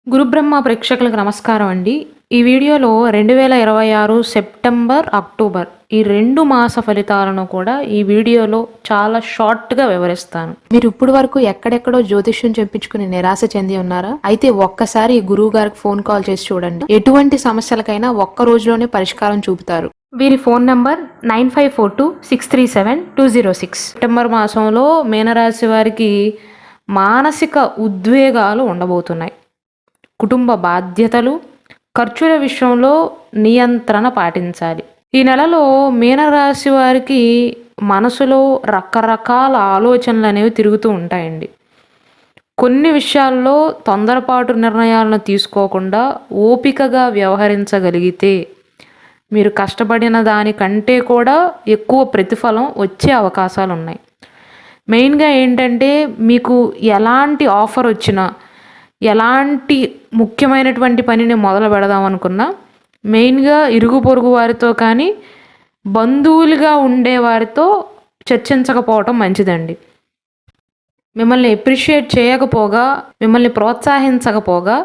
గురుబ్రహ్మ ప్రేక్షకులకు నమస్కారం అండి. ఈ వీడియోలో 2026 సెప్టెంబర్, అక్టోబర్ ఈ 2 మాస ఫలితాలను కూడా ఈ వీడియోలో చాలా షార్ట్‌గా వివరిస్తాను. మీరు ఇప్పుడు వరకు ఎక్కడెక్కడో జ్యోతిష్యం చెప్పించుకుని నిరాశ చెంది ఉన్నారా? అయితే ఒక్కసారి ఈ గురువు గారికి ఫోన్ కాల్ చేసి చూడండి. ఎటువంటి సమస్యలకైనా ఒక్క రోజులోనే పరిష్కారం చూపుతారు. వీరి ఫోన్ నంబర్ 9542637206. సెప్టెంబర్ మాసంలో మీనరాశి వారికి మానసిక ఉద్వేగాలు ఉండబోతున్నాయి. కుటుంబ బాధ్యతలు, ఖర్చుల విషయంలో నియంత్రణ పాటించాలి. ఈ నెలలో మీనరాశి వారికి మనసులో రకరకాల ఆలోచనలు అనేవి తిరుగుతూ ఉంటాయండి. కొన్ని విషయాల్లో తొందరపాటు నిర్ణయాలను తీసుకోకుండా ఓపికగా వ్యవహరించగలిగితే మీరు కష్టపడిన దానికంటే కూడా ఎక్కువ ప్రతిఫలం వచ్చే అవకాశాలు ఉన్నాయి. మెయిన్గా ఏంటంటే మీకు ఎలాంటి ఆఫర్ వచ్చినా, ఎలాంటి ముఖ్యమైనటువంటి పనిని మొదలు పెడదాం అనుకున్నా మెయిన్గా ఇరుగు పొరుగు వారితో కానీ బంధువులుగా ఉండే వారితో చర్చించకపోవటం మంచిదండి. మిమ్మల్ని ఎప్రిషియేట్ చేయకపోగా, మిమ్మల్ని ప్రోత్సహించకపోగా,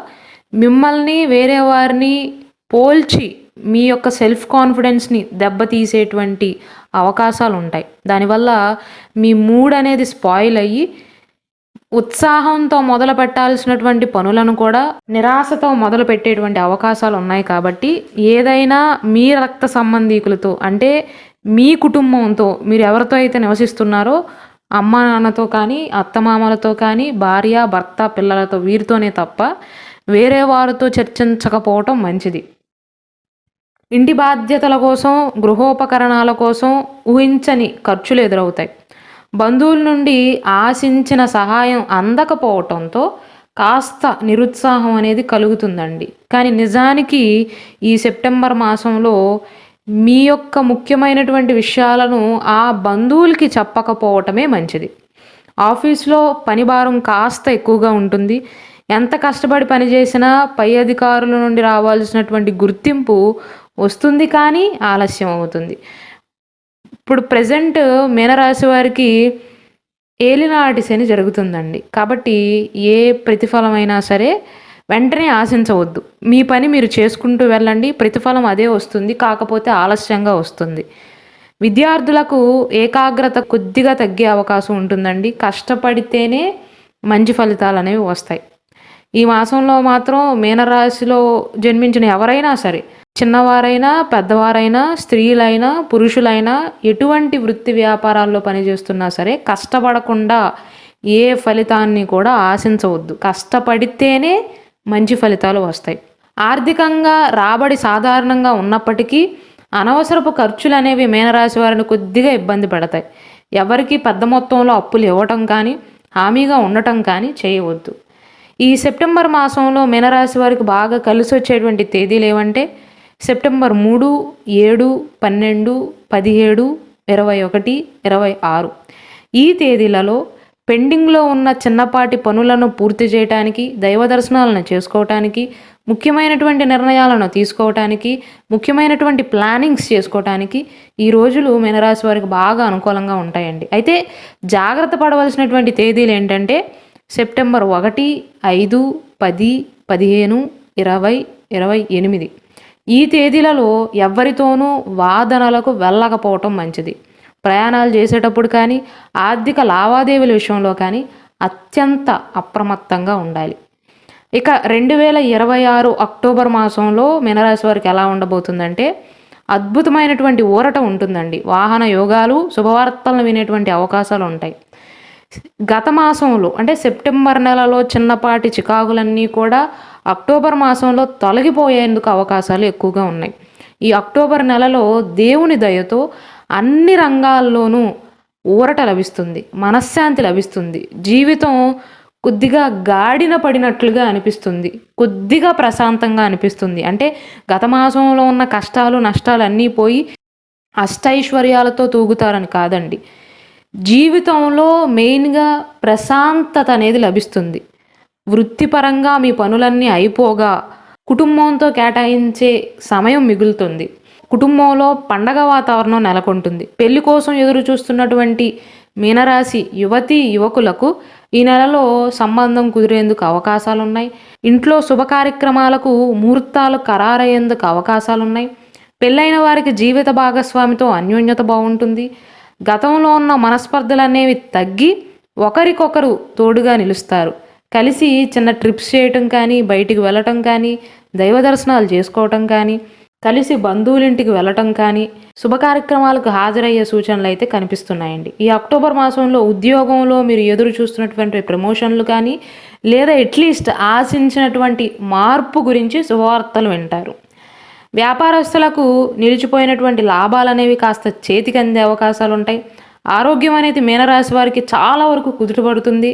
మిమ్మల్ని వేరే వారిని పోల్చి మీ యొక్క సెల్ఫ్ కాన్ఫిడెన్స్ని దెబ్బతీసేటువంటి అవకాశాలు ఉంటాయి. దానివల్ల మీ మూడ్ అనేది స్పాయిల్ అయ్యి ఉత్సాహంతో మొదలు పెట్టాల్సినటువంటి పనులను కూడా నిరాశతో మొదలు పెట్టేటువంటి అవకాశాలు ఉన్నాయి. కాబట్టి ఏదైనా మీ రక్త సంబంధీకులతో, అంటే మీ కుటుంబంతో, మీరు ఎవరితో అయితే నివసిస్తున్నారో అమ్మ నాన్నతో కానీ, అత్తమామలతో కానీ, భార్య భర్త పిల్లలతో, వీరితోనే తప్ప వేరే వారితో చర్చించకపోవటం మంచిది. ఇంటి బాధ్యతల కోసం, గృహోపకరణాల కోసం ఊహించని ఖర్చులు ఎదురవుతాయి. బంధువుల నుండి ఆశించిన సహాయం అందకపోవటంతో కాస్త నిరుత్సాహం అనేది కలుగుతుందండి. కానీ నిజానికి ఈ సెప్టెంబర్ మాసంలో మీ యొక్క ముఖ్యమైనటువంటి విషయాలను ఆ బంధువులకి చెప్పకపోవటమే మంచిది. ఆఫీస్లో పని భారం కాస్త ఎక్కువగా ఉంటుంది. ఎంత కష్టపడి పనిచేసినా పై అధికారుల నుండి రావాల్సినటువంటి గుర్తింపు వస్తుంది, కానీ ఆలస్యం అవుతుంది. ఇప్పుడు ప్రజెంట్ మీనరాశి వారికి ఏలినాటి శని జరుగుతుందండి. కాబట్టి ఏ ప్రతిఫలమైనా సరే వెంటనే ఆశించవద్దు. మీ పని మీరు చేసుకుంటూ వెళ్ళండి, ప్రతిఫలం అదే వస్తుంది, కాకపోతే ఆలస్యంగా వస్తుంది. విద్యార్థులకు ఏకాగ్రత కొద్దిగా తగ్గే అవకాశం ఉంటుందండి. కష్టపడితేనే మంచి ఫలితాలు అనేవి వస్తాయి. ఈ మాసంలో మాత్రం మీనరాశిలో జన్మించిన ఎవరైనా సరే, చిన్నవారైనా పెద్దవారైనా, స్త్రీలైనా పురుషులైనా, ఎటువంటి వృత్తి వ్యాపారాల్లో పనిచేస్తున్నా సరే కష్టపడకుండా ఏ ఫలితాన్ని కూడా ఆశించవద్దు. కష్టపడితేనే మంచి ఫలితాలు వస్తాయి. ఆర్థికంగా రాబడి సాధారణంగా ఉన్నప్పటికీ అనవసరపు ఖర్చులు అనేవి మీనరాశి వారిని కొద్దిగా ఇబ్బంది పెడతాయి. ఎవరికి పెద్ద మొత్తంలో అప్పులు ఇవ్వటం కానీ, హామీగా ఉండటం కానీ చేయవద్దు. ఈ సెప్టెంబర్ మాసంలో మీనరాశి వారికి బాగా కలిసి వచ్చేటువంటి తేదీలు ఏవంటే సెప్టెంబర్ 3, 7, 12, 17, 21, 26 ఈ తేదీలలో పెండింగ్లో ఉన్న చిన్నపాటి పనులను పూర్తి చేయటానికి, దైవ దర్శనాలను చేసుకోవటానికి, ముఖ్యమైనటువంటి నిర్ణయాలను తీసుకోవటానికి, ముఖ్యమైనటువంటి ప్లానింగ్స్ చేసుకోవటానికి ఈ రోజులు మీనరాశి వారికి బాగా అనుకూలంగా ఉంటాయండి. అయితే జాగ్రత్త పడవలసినటువంటి తేదీలు ఏంటంటే సెప్టెంబర్ 1, 5, 10, 15, 20, 28 ఈ తేదీలలో ఎవరితోనూ వాదనలకు వెళ్ళకపోవటం మంచిది. ప్రయాణాలు చేసేటప్పుడు కానీ, ఆర్థిక లావాదేవీల విషయంలో కానీ అత్యంత అప్రమత్తంగా ఉండాలి. ఇక 2026 అక్టోబర్ మాసంలో మీనరాశి వారికి ఎలా ఉండబోతుందంటే అద్భుతమైనటువంటి ఊరట ఉంటుందండి. వాహన యోగాలు, శుభవార్తలను వినేటువంటి అవకాశాలు ఉంటాయి. గత మాసంలో అంటే సెప్టెంబర్ నెలలో చిన్నపాటి చికాకులన్నీ కూడా అక్టోబర్ మాసంలో తొలగిపోయేందుకు అవకాశాలు ఎక్కువగా ఉన్నాయి. ఈ అక్టోబర్ నెలలో దేవుని దయతో అన్ని రంగాల్లోనూ ఊరట లభిస్తుంది, మనశ్శాంతి లభిస్తుంది. జీవితం కొద్దిగా గాడిన పడినట్లుగా అనిపిస్తుంది, కొద్దిగా ప్రశాంతంగా అనిపిస్తుంది. అంటే గత మాసంలో ఉన్న కష్టాలు నష్టాలు అన్నీ పోయి అష్టైశ్వర్యాలతో తూగుతారని కాదండి. జీవితంలో మెయిన్గా ప్రశాంతత అనేది లభిస్తుంది. వృత్తిపరంగా మీ పనులన్నీ అయిపోగా కుటుంబంతో కేటాయించే సమయం మిగులుతుంది. కుటుంబంలో పండగ వాతావరణం నెలకొంటుంది. పెళ్లి కోసం ఎదురు చూస్తున్నటువంటి మీనరాశి యువతీ యువకులకు ఈ నెలలో సంబంధం కుదిరేందుకు అవకాశాలున్నాయి. ఇంట్లో శుభ కార్యక్రమాలకు ముహూర్తాలు ఖరారయ్యేందుకు అవకాశాలున్నాయి. పెళ్ళైన వారికి జీవిత భాగస్వామితో అన్యోన్యత బాగుంటుంది. గతంలో ఉన్న మనస్పర్ధలనేవి తగ్గి ఒకరికొకరు తోడుగా నిలుస్తారు. కలిసి చిన్న ట్రిప్స్ చేయటం కానీ, బయటికి వెళ్ళటం కానీ, దైవ దర్శనాలు చేసుకోవటం కానీ, కలిసి బంధువులింటికి వెళ్ళటం కానీ, శుభ కార్యక్రమాలకు హాజరయ్యే సూచనలు అయితే కనిపిస్తున్నాయండి. ఈ అక్టోబర్ మాసంలో ఉద్యోగంలో మీరు ఎదురు చూస్తున్నటువంటి ప్రమోషన్లు కానీ, లేదా అట్లీస్ట్ ఆశించినటువంటి మార్పు గురించి శుభవార్తలు వింటారు. వ్యాపారస్తులకు నిలిచిపోయినటువంటి లాభాలు అనేవి కాస్త చేతికి అందే అవకాశాలు ఉంటాయి. ఆరోగ్యం అనేది మీనరాశి వారికి చాలా వరకు కుదుటపడుతుంది.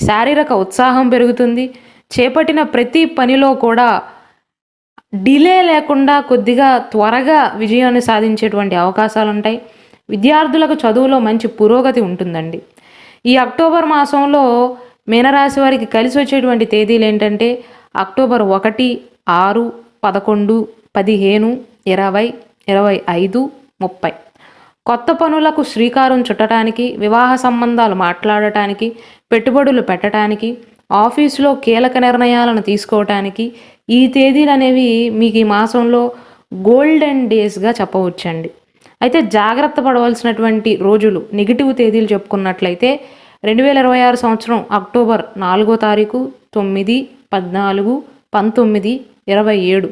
శారీరక ఉత్సాహం పెరుగుతుంది. చేపట్టిన ప్రతి పనిలో కూడా డిలే లేకుండా కొద్దిగా త్వరగా విజయాన్ని సాధించేటువంటి అవకాశాలు ఉంటాయి. విద్యార్థులకు చదువులో మంచి పురోగతి ఉంటుందండి. ఈ అక్టోబర్ మాసంలో మీనరాశి వారికి కలిసి వచ్చేటువంటి తేదీలు ఏంటంటే అక్టోబర్ 1, 6, 11, 15, 20, 25, 30. కొత్త పనులకు శ్రీకారం చుట్టడానికి, వివాహ సంబంధాలు మాట్లాడటానికి, పెట్టుబడులు పెట్టడానికి, ఆఫీసులో కీలక నిర్ణయాలను తీసుకోవటానికి ఈ తేదీలు అనేవి మీకు ఈ మాసంలో గోల్డెన్ డేస్గా చెప్పవచ్చండి. అయితే జాగ్రత్త పడవలసినటువంటి రోజులు నెగిటివ్ తేదీలు చెప్పుకున్నట్లయితే 2026 సంవత్సరం అక్టోబర్ 4వ తారీఖు, 9, 14, 19, 27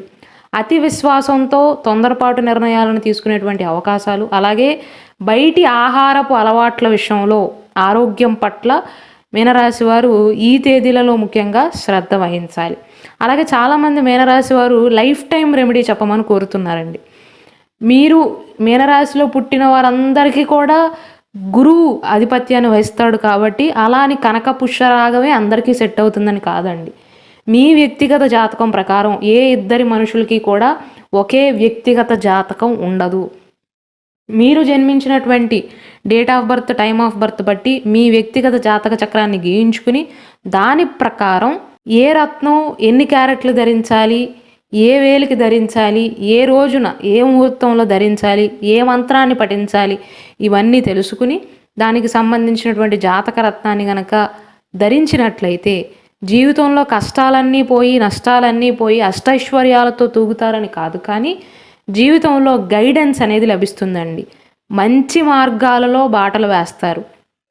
అతి విశ్వాసంతో తొందరపాటు నిర్ణయాలను తీసుకునేటువంటి అవకాశాలు. అలాగే బయటి ఆహారపు అలవాట్ల విషయంలో ఆరోగ్యం పట్ల మీనరాశి వారు ఈ తేదీలలో ముఖ్యంగా శ్రద్ధ వహించాలి. అలాగే చాలామంది మీనరాశి వారు లైఫ్ టైం రెమెడీ చెప్పమని కోరుతున్నారండి. మీరు మీనరాశిలో పుట్టిన వారందరికీ కూడా గురువు ఆధిపత్యాన్ని వహిస్తాడు కాబట్టి అలా అని కనక పుష్యరాగమే అందరికీ సెట్ అవుతుందని కాదండి. మీ వ్యక్తిగత జాతకం ప్రకారం ఏ ఇద్దరి మనుషులకి కూడా ఒకే వ్యక్తిగత జాతకం ఉండదు. మీరు జన్మించినటువంటి date of birth, time of birth బట్టి మీ వ్యక్తిగత జాతక చక్రాన్ని గీయించుకుని దాని ప్రకారం ఏ రత్నం ఎన్ని క్యారెట్లు ధరించాలి, ఏ వేలికి ధరించాలి, ఏ రోజున ఏ ముహూర్తంలో ధరించాలి, ఏ మంత్రాన్ని పఠించాలి, ఇవన్నీ తెలుసుకుని దానికి సంబంధించినటువంటి జాతక రత్నాన్ని గనక ధరించినట్లయితే జీవితంలో కష్టాలన్నీ పోయి, నష్టాలన్నీ పోయి అష్టైశ్వర్యాలతో తూగుతారని కాదు, కానీ జీవితంలో గైడెన్స్ అనేది లభిస్తుందండి. మంచి మార్గాలలో బాటలు వేస్తారు.